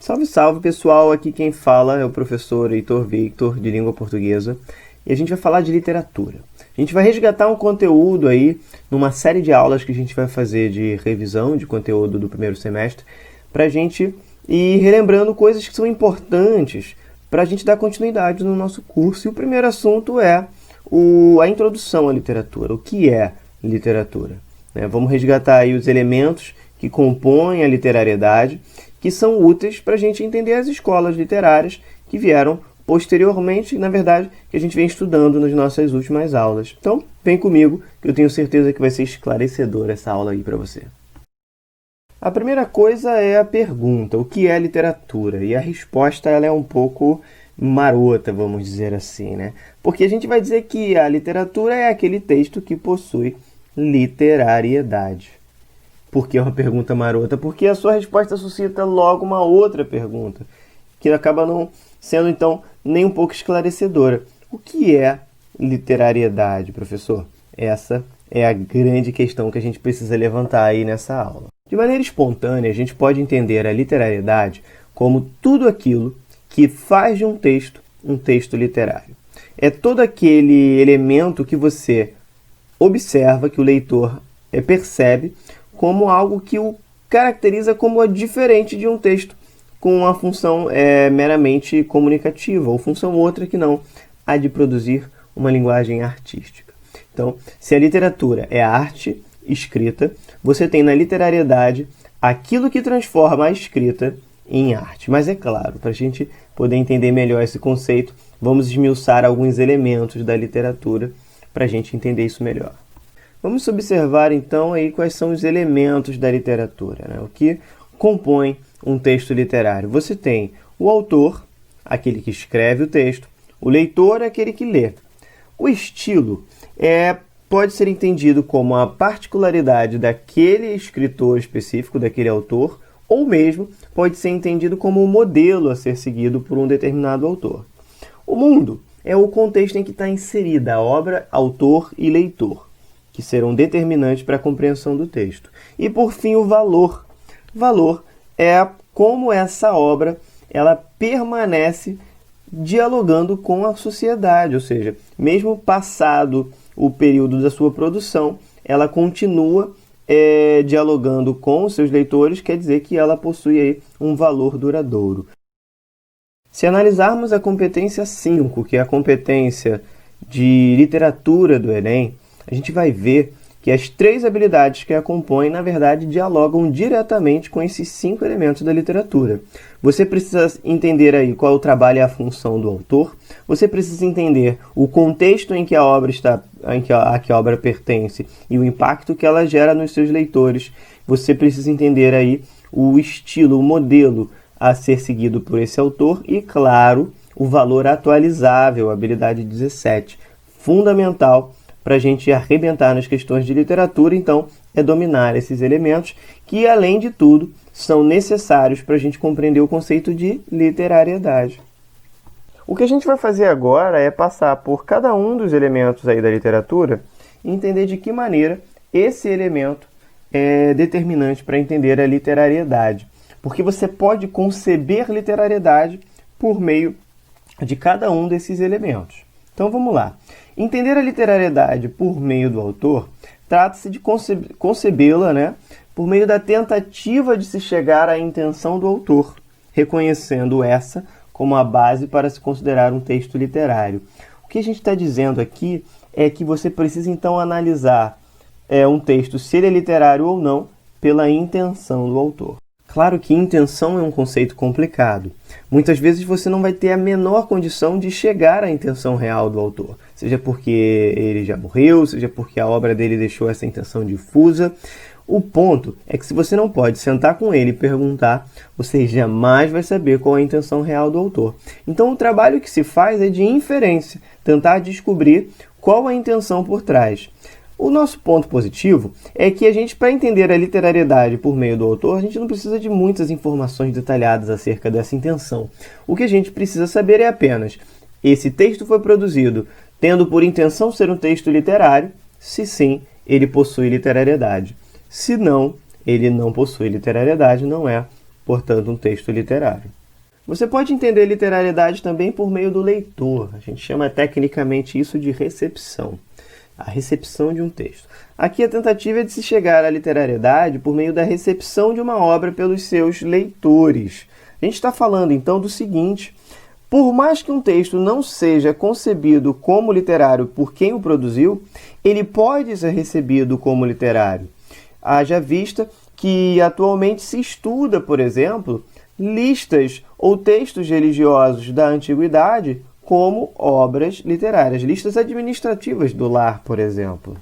Salve, salve pessoal, aqui quem fala é o professor Heitor Victor, de Língua Portuguesa, e a gente vai falar de literatura. A gente vai resgatar um conteúdo aí, numa série de aulas que a gente vai fazer de revisão de conteúdo do primeiro semestre, para a gente ir relembrando coisas que são importantes para a gente dar continuidade no nosso curso. E o primeiro assunto é a introdução à literatura. O que é literatura? Vamos resgatar aí os elementos que compõem a literariedade, que são úteis para a gente entender as escolas literárias que vieram posteriormente, na verdade, que a gente vem estudando nas nossas últimas aulas. Então, vem comigo, que eu tenho certeza que vai ser esclarecedora essa aula aí para você. A primeira coisa é a pergunta, o que é literatura? E a resposta ela é um pouco marota, vamos dizer assim, né? Porque a gente vai dizer que a literatura é aquele texto que possui literariedade. Por que é uma pergunta marota? Porque a sua resposta suscita logo uma outra pergunta, que acaba não sendo, então, nem um pouco esclarecedora. O que é literariedade, professor? Essa é a grande questão que a gente precisa levantar aí nessa aula. De maneira espontânea, a gente pode entender a literariedade como tudo aquilo que faz de um texto literário. É todo aquele elemento que você observa, que o leitor percebe, como algo que o caracteriza como diferente de um texto com uma função meramente comunicativa, ou função outra que não a de produzir uma linguagem artística. Então, se a literatura é a arte escrita, você tem na literariedade aquilo que transforma a escrita em arte. Mas é claro, para a gente poder entender melhor esse conceito, vamos esmiuçar alguns elementos da literatura para a gente entender isso melhor. Vamos observar então aí quais são os elementos da literatura, né? O que compõe um texto literário. Você tem o autor, aquele que escreve o texto, o leitor, aquele que lê. O estilo pode ser entendido como a particularidade daquele escritor específico, daquele autor, ou mesmo pode ser entendido como um modelo a ser seguido por um determinado autor. O mundo é o contexto em que está inserida a obra, autor e leitor, que serão determinantes para a compreensão do texto. E, por fim, o valor. Valor é como essa obra ela permanece dialogando com a sociedade, ou seja, mesmo passado o período da sua produção, ela continua dialogando com os seus leitores, quer dizer que ela possui aí um valor duradouro. Se analisarmos a competência 5, que é a competência de literatura do Enem, a gente vai ver que as 3 habilidades que a compõem, na verdade, dialogam diretamente com esses 5 elementos da literatura. Você precisa entender aí qual é o trabalho e a função do autor, você precisa entender o contexto em que a obra está, a que a obra pertence e o impacto que ela gera nos seus leitores. Você precisa entender aí o estilo, o modelo a ser seguido por esse autor e, claro, o valor atualizável, a habilidade 17, fundamental para a gente arrebentar nas questões de literatura, então, é dominar esses elementos que, além de tudo, são necessários para a gente compreender o conceito de literariedade. O que a gente vai fazer agora é passar por cada um dos elementos aí da literatura e entender de que maneira esse elemento é determinante para entender a literariedade. Porque você pode conceber literariedade por meio de cada um desses elementos. Então vamos lá. Entender a literariedade por meio do autor trata-se de concebê-la, por meio da tentativa de se chegar à intenção do autor, reconhecendo essa como a base para se considerar um texto literário. O que a gente está dizendo aqui é que você precisa então analisar um texto, se ele é literário ou não, pela intenção do autor. Claro que intenção é um conceito complicado. Muitas vezes você não vai ter a menor condição de chegar à intenção real do autor, seja porque ele já morreu, seja porque a obra dele deixou essa intenção difusa. O ponto é que se você não pode sentar com ele e perguntar, você jamais vai saber qual é a intenção real do autor. Então o trabalho que se faz é de inferência, tentar descobrir qual a intenção por trás. O nosso ponto positivo é que a gente, para entender a literariedade por meio do autor, a gente não precisa de muitas informações detalhadas acerca dessa intenção. O que a gente precisa saber é apenas, esse texto foi produzido tendo por intenção ser um texto literário? Se sim, ele possui literariedade. Se não, ele não possui literariedade, não é portanto, um texto literário. Você pode entender literariedade também por meio do leitor. A gente chama tecnicamente isso de recepção. A recepção de um texto. Aqui a tentativa é de se chegar à literariedade por meio da recepção de uma obra pelos seus leitores. A gente está falando então do seguinte: por mais que um texto não seja concebido como literário por quem o produziu, ele pode ser recebido como literário. Haja vista que atualmente se estuda, por exemplo, listas ou textos religiosos da antiguidade como obras literárias, listas administrativas do lar, por exemplo.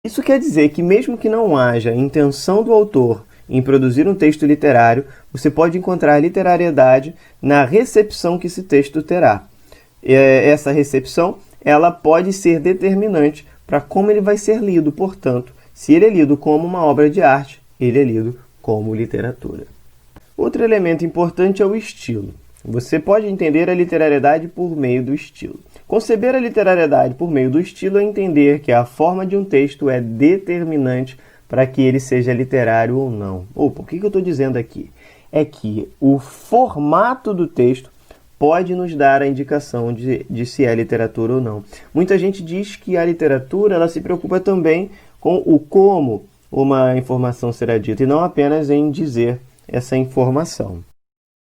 Isso quer dizer que mesmo que não haja intenção do autor em produzir um texto literário, você pode encontrar literariedade na recepção que esse texto terá. Essa recepção, ela pode ser determinante para como ele vai ser lido, portanto, se ele é lido como uma obra de arte, ele é lido como literatura. Outro elemento importante é o estilo. Você pode entender a literariedade por meio do estilo. Conceber a literariedade por meio do estilo é entender que a forma de um texto é determinante para que ele seja literário ou não. Por que eu estou dizendo aqui? É que o formato do texto pode nos dar a indicação de se é literatura ou não. Muita gente diz que a literatura ela se preocupa também com o como uma informação será dita e não apenas em dizer essa informação.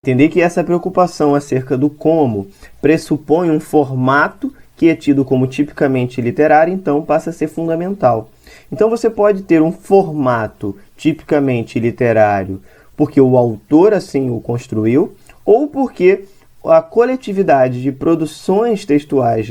Entender que essa preocupação acerca do como pressupõe um formato que é tido como tipicamente literário, então passa a ser fundamental. Então você pode ter um formato tipicamente literário porque o autor assim o construiu, ou porque a coletividade de produções textuais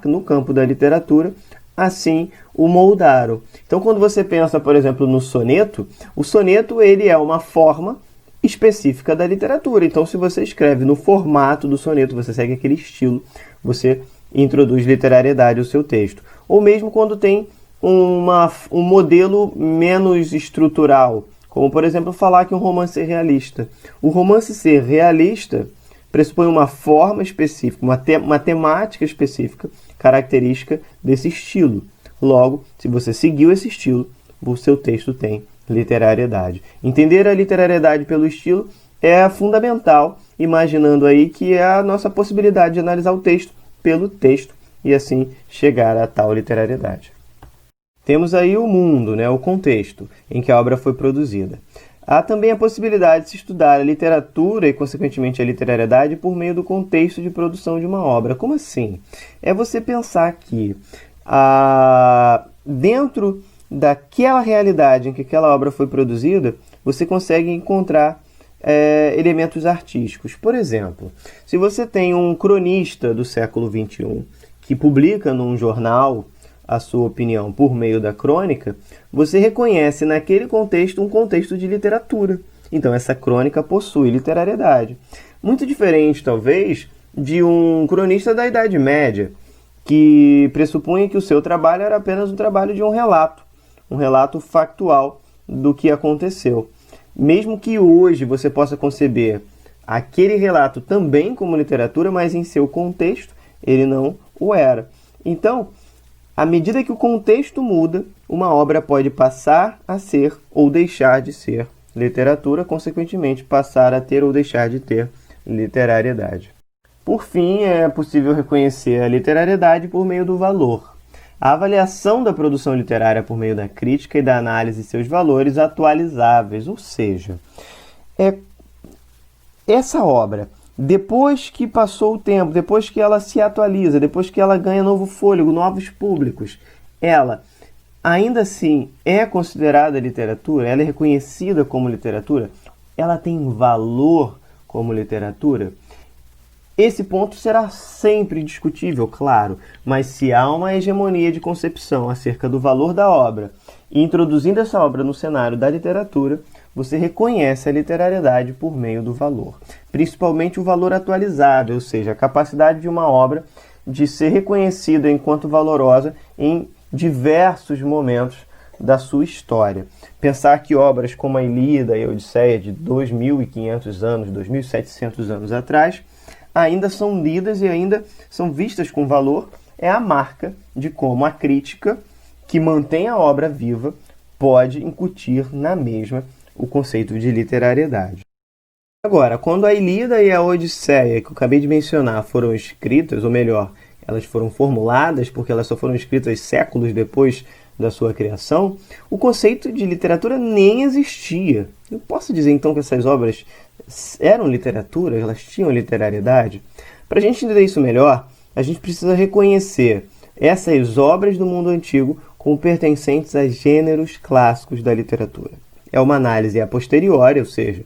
no campo da literatura assim o moldaram. Então quando você pensa, por exemplo, no soneto, o soneto ele é uma forma específica da literatura. Então, se você escreve no formato do soneto, você segue aquele estilo, você introduz literariedade ao seu texto. Ou mesmo quando tem um modelo menos estrutural, como, por exemplo, falar que um romance é realista. O romance ser realista pressupõe uma forma específica, uma temática específica, característica desse estilo. Logo, se você seguiu esse estilo, o seu texto tem literariedade. Entender a literariedade pelo estilo é fundamental, imaginando aí que é a nossa possibilidade de analisar o texto pelo texto e assim chegar a tal literariedade. Temos aí o mundo, o contexto em que a obra foi produzida. Há também a possibilidade de se estudar a literatura e, consequentemente, a literariedade por meio do contexto de produção de uma obra. Como assim? É você pensar que dentro daquela realidade em que aquela obra foi produzida, você consegue encontrar elementos artísticos. Por exemplo, se você tem um cronista do século XXI que publica num jornal a sua opinião por meio da crônica, você reconhece naquele contexto um contexto de literatura. Então essa crônica possui literariedade. Muito diferente, talvez, de um cronista da Idade Média, que pressupunha que o seu trabalho era apenas um trabalho de um relato factual do que aconteceu. Mesmo que hoje você possa conceber aquele relato também como literatura, mas em seu contexto ele não o era. Então, à medida que o contexto muda, uma obra pode passar a ser ou deixar de ser literatura, consequentemente passar a ter ou deixar de ter literariedade. Por fim, é possível reconhecer a literariedade por meio do valor. A avaliação da produção literária por meio da crítica e da análise de seus valores atualizáveis, ou seja, essa obra, depois que passou o tempo, depois que ela se atualiza, depois que ela ganha novo fôlego, novos públicos, ela ainda assim é considerada literatura, ela é reconhecida como literatura, ela tem valor como literatura. Esse ponto será sempre discutível, claro, mas se há uma hegemonia de concepção acerca do valor da obra e introduzindo essa obra no cenário da literatura, você reconhece a literariedade por meio do valor. Principalmente o valor atualizável, ou seja, a capacidade de uma obra de ser reconhecida enquanto valorosa em diversos momentos da sua história. Pensar que obras como a Ilíada e a Odisseia de 2.500 anos, 2.700 anos atrás, ainda são lidas e ainda são vistas com valor, é a marca de como a crítica, que mantém a obra viva, pode incutir na mesma o conceito de literariedade. Agora, quando a Ilíada e a Odisseia, que eu acabei de mencionar, foram escritas, ou melhor, elas foram formuladas porque elas só foram escritas séculos depois da sua criação, o conceito de literatura nem existia. Eu posso dizer então que essas obras eram literatura, elas tinham literariedade? Para a gente entender isso melhor, a gente precisa reconhecer essas obras do mundo antigo como pertencentes a gêneros clássicos da literatura. É uma análise a posteriori, ou seja,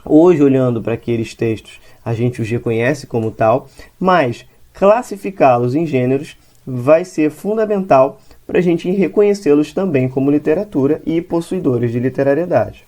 hoje olhando para aqueles textos a gente os reconhece como tal, mas classificá-los em gêneros vai ser fundamental para a gente reconhecê-los também como literatura e possuidores de literariedade.